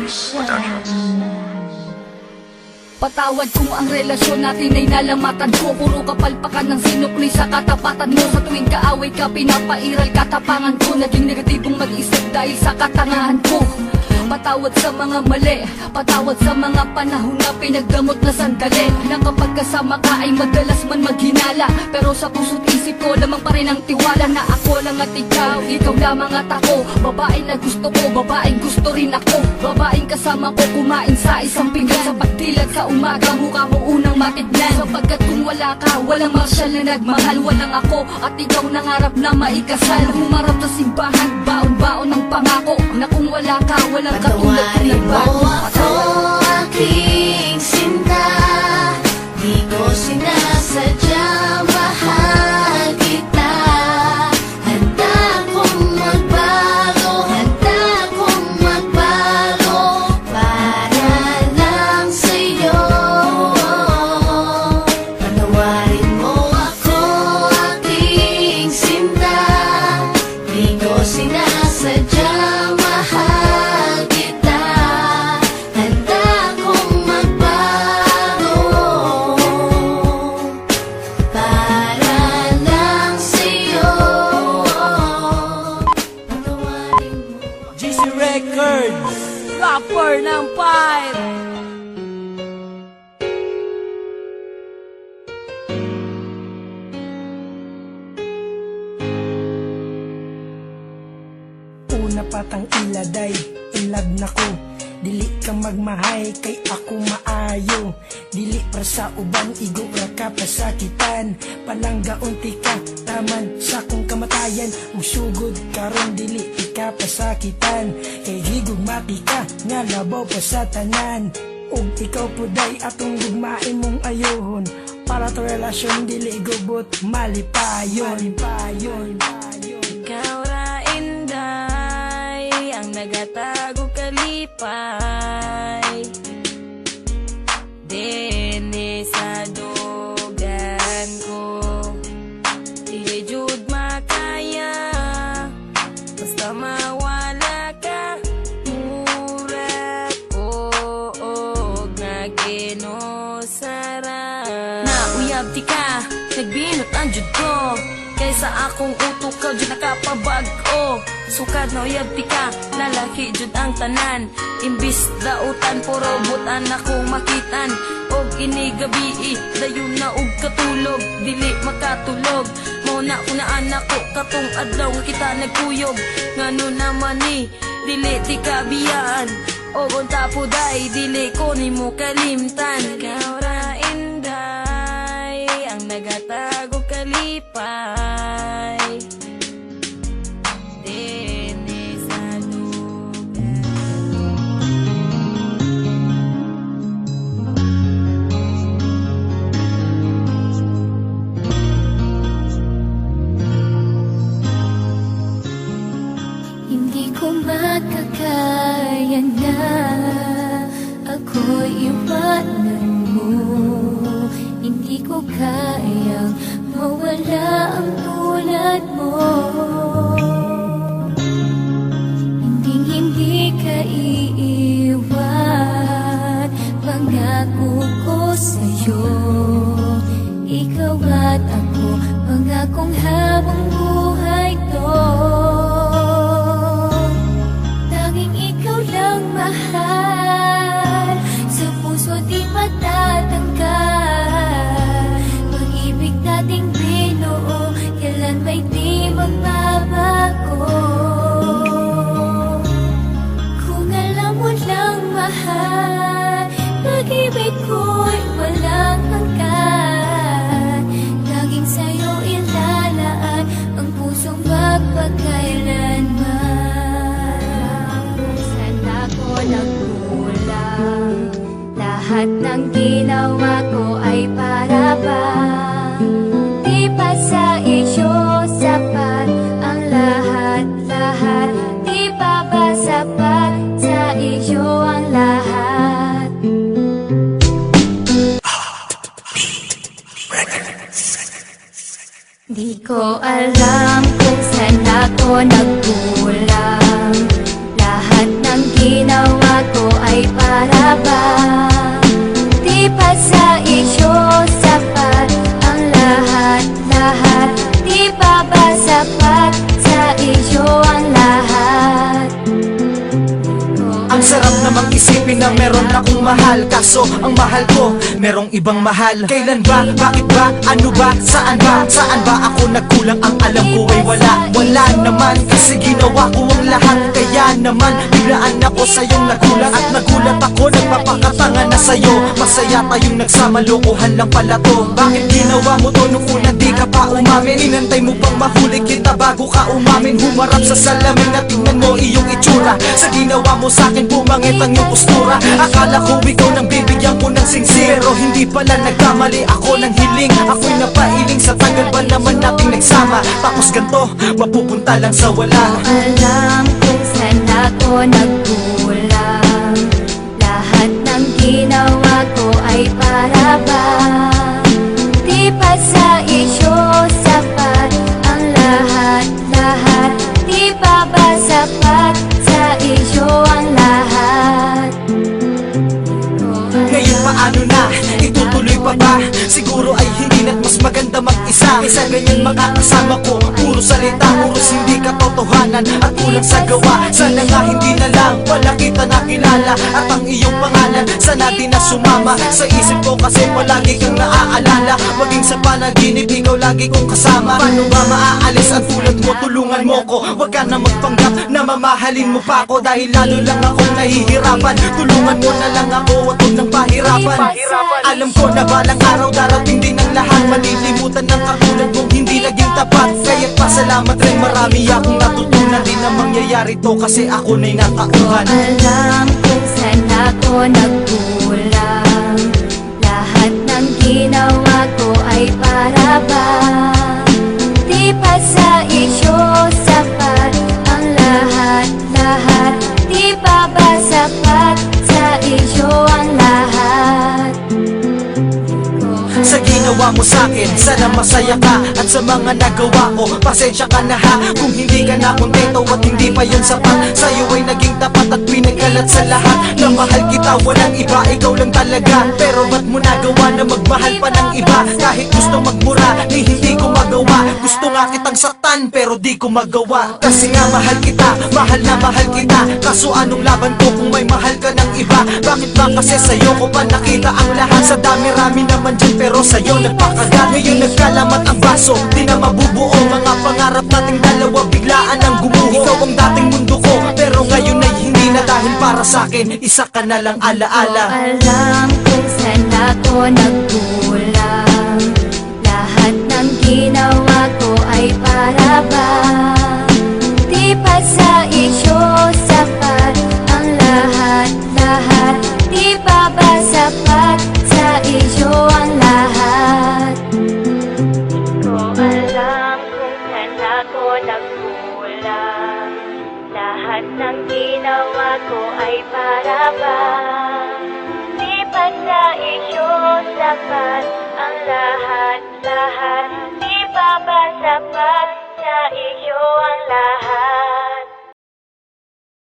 Productions. Patawad kung ang relasyon natin ay nalamatan ko. Puro kapalpakan ng sinukli sa katapatan mo. Sa tuwing kaaway ka, pinapairal katapangan ko. Naging negatibong mag-isip dahil sa katangahan ko. Patawad sa mga mali, patawad sa mga panahon na pinagdamot na sandali. Na kapag kasama ka ay madalas man maghinala, pero sa puso't isip ko lamang pa rin ang tiwala na ako lang at ikaw lamang at ako. Babae na gusto ko, babaeng gusto rin ako. Babaeng kasama ko kumain sa isang pinggan. Sa pagdilag sa umaga, mukha mo unang matignan. Sapagkat kung wala ka, walang marsyal na nagmahal. Walang ako at ikaw nangarap na maikasal. Humarap sa simbahan, baon-baon ng pangako na kung wala ka, walang katulad ko nagbago. Ako aking sinta, di ko sinasadya, mahal kita. Handa kong magbago, handa kong magbago para lang sa'yo. Patawarin mo ako aking sinta, di ko sinasadya, mahal kita. Handa kong magbago para lang sa'yo. Patawarin mo. GC Records, Rapper ng Pipe. una patang iladay, in love na ko. Dili ka magmahay, kay ako maayo. Dili para sa uban, igura ka pasakitan. Palangga unti ka, taman sa kong kamatayan. Usugod karon dili ka pasakitan. Kay higugmati ka, nga labaw pa sa tanan. Ug ikaw puday atong gugmain mong ayohon. Para to relasyon dili gubot, malipayon. Ikaw ra inday, ang nagatago kalipay. Dene sa dugan ko, dili jud makaya. Basta mawala ka, mura ko og naginusara. Nauyab di ka, nagbinot ang jud ko. Kaysa akong utok ka, jud nakapabag-o. Sukad na uyab di ka, lalaki jud ang tanan. Imbis dautan, puro butan akong makitan. Og inigabi, dayon na og katulog. Dili makatulog, mauna ko na anak ko. Katong adlaw nga kita nagkuyog. Ngano naman ni, dili di ka biyaan. Og unta po day, dili ko ni mo kalimtan. Ikaw ra inday, ang nagatago kalipay. Dene sa dugan. Hindi ko makakaya na ako iwanan mo. Hindi ko kayang mawala ang tulad mo. Hindi ka iiwan, pangako ko sa'yo. Ikaw at ako, pangakong habang buhay to. Tanging ikaw lang mahal, sa puso di matatanggal. Pag-ibig nating binuo, kailan ba'y di magbabago? Kung alam mo lang mahal, pag-ibig ko'y walang hanggan. Laging sa'yo ilalaan ang pusong magpakailanman. Saan ako nagkulang? Lahat ng ginawa ko ay para bang di pa sa iyo sapat. Ang lahat-lahat, di pa ba sapat sa iyo ang lahat? Di ko alam kung saan ako nagkulang. Lahat ng ginawa ko ay para bang di pa sa isyo sapat ang lahat-lahat. Di pa ba sapat sa isyo ang lahat? Ang sarap namang isipin na meron akong mahal, kaso ang mahal ko merong ibang mahal. Kailan ba? Bakit ba? Ano ba? Saan ba? Saan ba ako nagkulang? Ang alam ko ay wala naman, kasi ginawa ko ang lahat. Kaya naman biglaan ako sa iyong nagulat. At nagulat ako, nagpapakatanga na sa'yo. Masaya tayong nagsama, lokohan lang pala to. Bakit ginawa mo to nung una di ka pa umamin? Inantay mo pang mahuli kita bago ka umamin. Humarap sa salamin at tingnan mo iyong itsura. Sa ginawa mo sa'kin pumangit ang iyong postura. Akala ko ikaw nang bibigyan ko ng singsing, pero hindi pala, nagkamali ako ng hiling. Ako'y napailing sa tagal ba naman nating nagsama. Tapos ganto, mapupunta lang sa wala. Alam kung saan ako nagkulang. Lahat ng ginawa ko ay para bang di pa sa isyo sapat ang lahat-lahat. Di pa ba sapat sa isyo ang lahat? Ngayon paano na? Itutuloy pa ba? Siguro ay hindi na't mas maganda mag-isa. Kaysa ganyan makakasama ko, puro salita, puros hindi katotohanan at kulang sa gawa. Sana nga hindi na lang wala kita nakilala. At ang iyong pangalan sana di na sumama sa isip ko, kasi palagi kang naaalala. Maging sa panaginip, ikaw lagi kong kasama. Paano ba maaalis ang tulad mo? Tulungan mo ko. Huwag ka na magpanggap na mamahalin mo pa ako, dahil lalo lang akong nahihirapan. Tulungan mo na lang ako, wag huwag nang pahirapan. Alam ko na balang araw darating din ang lahat. Malilimutan ng katulad mong hindi naging tapat. Kaya't pasalamat rin, marami akong natutunan. Di na mangyayari to kasi ako na'y natauhan. Alam kung saan ako nagkulang. Lahat ng ginawa ko ay para bang di pa sa isyo sapat ang lahat-lahat. Di pa ba sapat sa isyo ang lahat? Sa ginawa mo sa'kin, sana masaya ka. At sa mga nagawa ko, pasensya ka na ha. Kung hindi ka na kontento at hindi pa yun sapat, sa'yo ay naging tapat at pinagkalat sa lahat. Na mahal kita, walang iba, ikaw lang talaga. Pero ba't mo nagawa na magmahal pa ng iba? Kahit gusto magmura, ni hindi ko magawa. Gusto nga kitang saktan, pero di ko magawa. Kasi nga mahal kita, mahal na mahal kita. Kaso anong laban ko kung may mahal ka ng iba? Bakit ba kasi sa'yo ko pa nakita ang lahat? Sa dami-rami naman dyan, pero sa'yo nagpakagat. Ngayon nagkalamat ang baso, di na mabubuo. Mga pangarap nating dalawa biglaan ang gumuho. Ikaw ang dating mundo ko, pero ngayon ay hindi na. Dahil para sa'kin, isa ka na lang alaala. Alam kung saan ako nagkulang. Lahat ng ginawa ko ay para bang di pa sa isyo sapat ang lahat-lahat. Di pa ba sapat sa isyo ang lahat? Ko alam kung saan ako nagkulang. Lahat ng ginawa ko ay para bang di pa sa isyo sapat ang lahat-lahat. Di pa ba sapat sa isyo ang lahat?